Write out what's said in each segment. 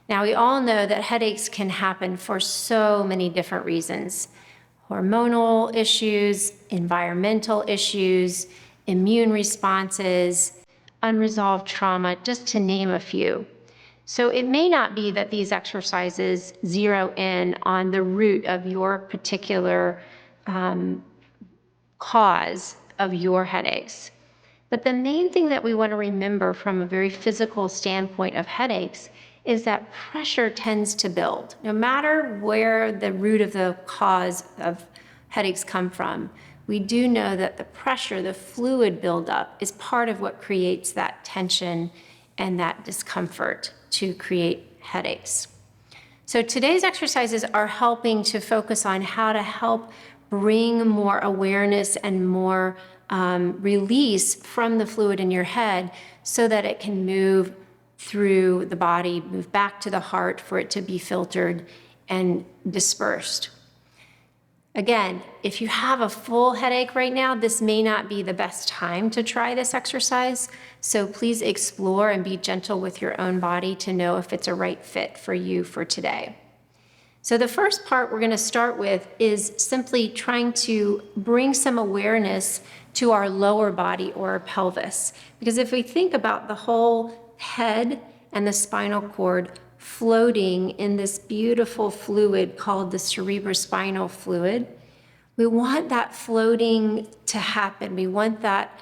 Now, we all know that headaches can happen for so many different reasons: hormonal issues, environmental issues, immune responses, unresolved trauma, just to name a few. So it may not be that these exercises zero in on the root of your particular cause of your headaches. But the main thing that we want to remember from a very physical standpoint of headaches is that pressure tends to build. No matter where the root of the cause of headaches come from, we do know that the pressure, the fluid buildup, is part of what creates that tension and that discomfort to create headaches. So today's exercises are helping to focus on how to help bring more awareness and more release from the fluid in your head so that it can move through the body, move back to the heart for it to be filtered and dispersed. Again, if you have a full headache right now, this may not be the best time to try this exercise. So please explore and be gentle with your own body to know if it's a right fit for you for today. So the first part we're going to start with is simply trying to bring some awareness to our lower body or our pelvis. Because if we think about the whole head and the spinal cord floating in this beautiful fluid called the cerebrospinal fluid, we want that floating to happen. We want that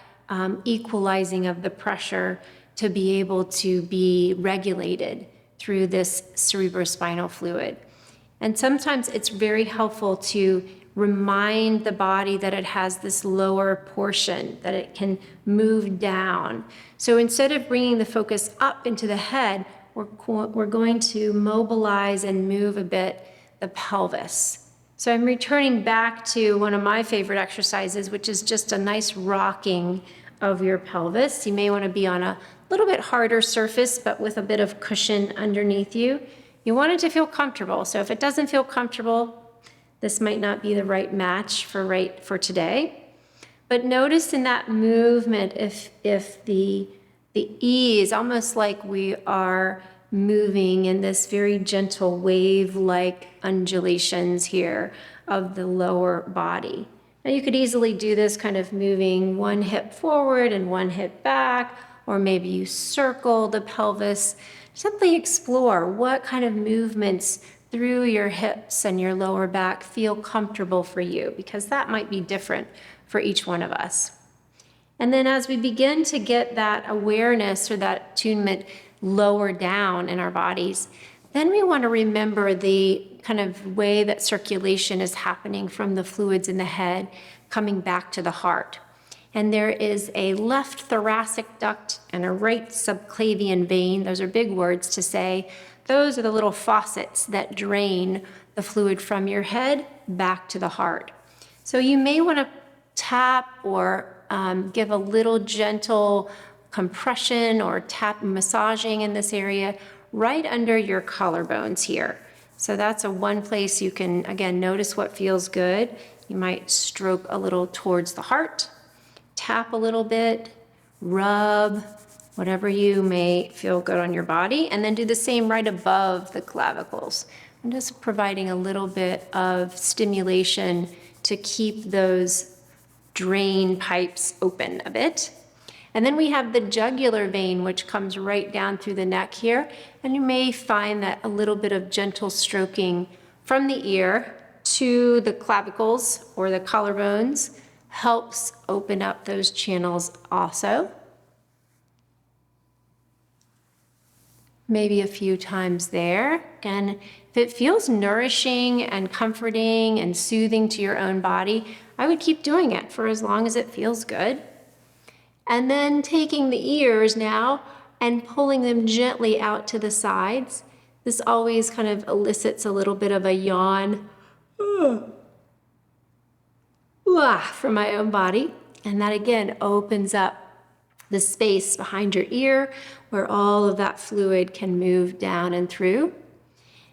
equalizing of the pressure to be able to be regulated through this cerebrospinal fluid. And sometimes it's very helpful to remind the body that it has this lower portion, that it can move down. So instead of bringing the focus up into the head, we're going to mobilize and move a bit the pelvis. So I'm returning back to one of my favorite exercises, which is just a nice rocking of your pelvis. You may want to be on a little bit harder surface, but with a bit of cushion underneath you. You want it to feel comfortable. So if it doesn't feel comfortable, this might not be the right match for today. But notice in that movement, if the ease, almost like we are moving in this very gentle wave-like undulations here of the lower body. Now you could easily do this kind of moving one hip forward and one hip back, or maybe you circle the pelvis. Simply explore what kind of movements through your hips and your lower back feel comfortable for you, because that might be different for each one of us. And then as we begin to get that awareness or that attunement lower down in our bodies, then we want to remember the kind of way that circulation is happening from the fluids in the head coming back to the heart. And there is a left thoracic duct and a right subclavian vein. Those are big words to say. Those are the little faucets that drain the fluid from your head back to the heart. So you may want to tap or give a little gentle compression or tap massaging in this area right under your collarbones here. So that's one place you can, again, notice what feels good. You might stroke a little towards the heart, tap a little bit, rub, whatever you may feel good on your body, and then do the same right above the clavicles. I'm just providing a little bit of stimulation to keep those drain pipes open a bit. And then we have the jugular vein, which comes right down through the neck here. And you may find that a little bit of gentle stroking from the ear to the clavicles or the collarbones helps open up those channels also. Maybe a few times there. And if it feels nourishing and comforting and soothing to your own body, I would keep doing it for as long as it feels good. And then taking the ears now and pulling them gently out to the sides. This always kind of elicits a little bit of a yawn from my own body. And that again opens up the space behind your ear where all of that fluid can move down and through.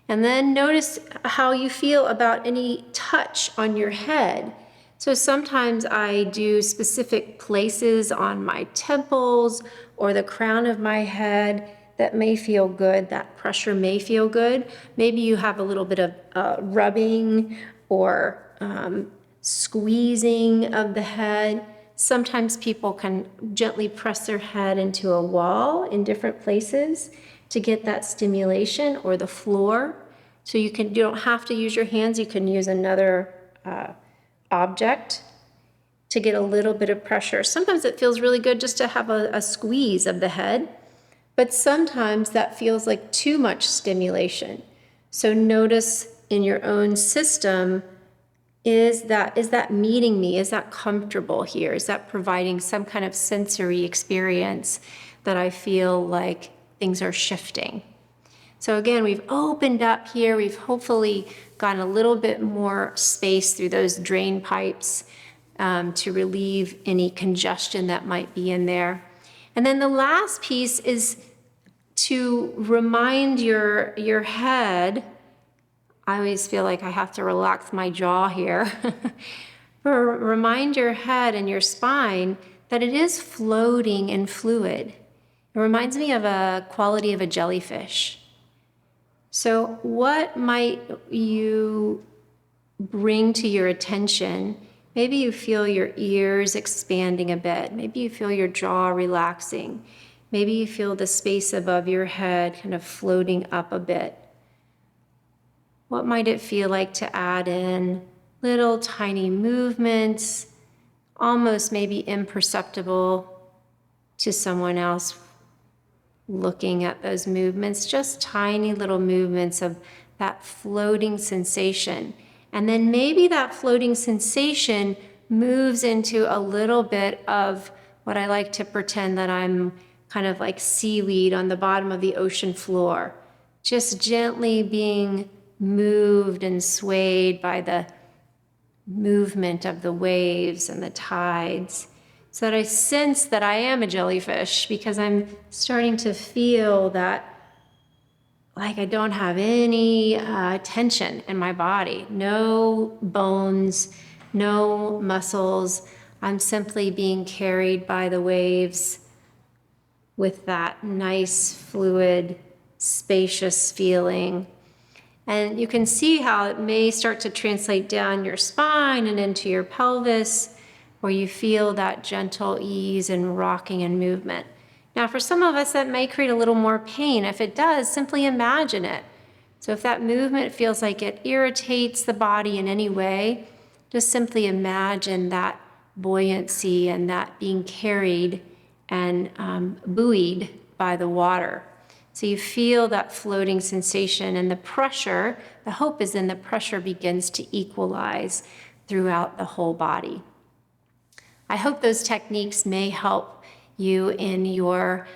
And then notice how you feel about any touch on your head. So sometimes I do specific places on my temples or the crown of my head that may feel good. That pressure may feel good. Maybe you have a little bit of rubbing or squeezing of the head. Sometimes people can gently press their head into a wall in different places to get that stimulation, or the floor. So you don't have to use your hands. You can use another object to get a little bit of pressure. Sometimes it feels really good just to have a squeeze of the head, but sometimes that feels like too much stimulation. So notice in your own system, is that meeting me? Is that comfortable here? Is that providing some kind of sensory experience that I feel like things are shifting? So again, we've opened up here. We've hopefully gotten a little bit more space through those drain pipes to relieve any congestion that might be in there. And then the last piece is to remind your head. I always feel like I have to relax my jaw here. Remind your head and your spine that it is floating in fluid. It reminds me of a quality of a jellyfish. So what might you bring to your attention? Maybe you feel your ears expanding a bit. Maybe you feel your jaw relaxing. Maybe you feel the space above your head kind of floating up a bit. What might it feel like to add in little tiny movements, almost maybe imperceptible to someone else looking at those movements, just tiny little movements of that floating sensation. And then maybe that floating sensation moves into a little bit of what I like to pretend that I'm kind of like seaweed on the bottom of the ocean floor, just gently being moved and swayed by the movement of the waves and the tides, so that I sense that I am a jellyfish, because I'm starting to feel that like I don't have any tension in my body, no bones, no muscles. I'm simply being carried by the waves with that nice, fluid, spacious feeling. And you can see how it may start to translate down your spine and into your pelvis, where you feel that gentle ease and rocking and movement. Now, for some of us, that may create a little more pain. If it does, simply imagine it. So if that movement feels like it irritates the body in any way, just simply imagine that buoyancy and that being carried and buoyed by the water. So you feel that floating sensation, and the pressure, the hope is then the pressure begins to equalize throughout the whole body. I hope those techniques may help you in your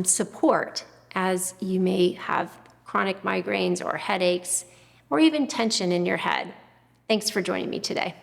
support, as you may have chronic migraines or headaches or even tension in your head. Thanks for joining me today.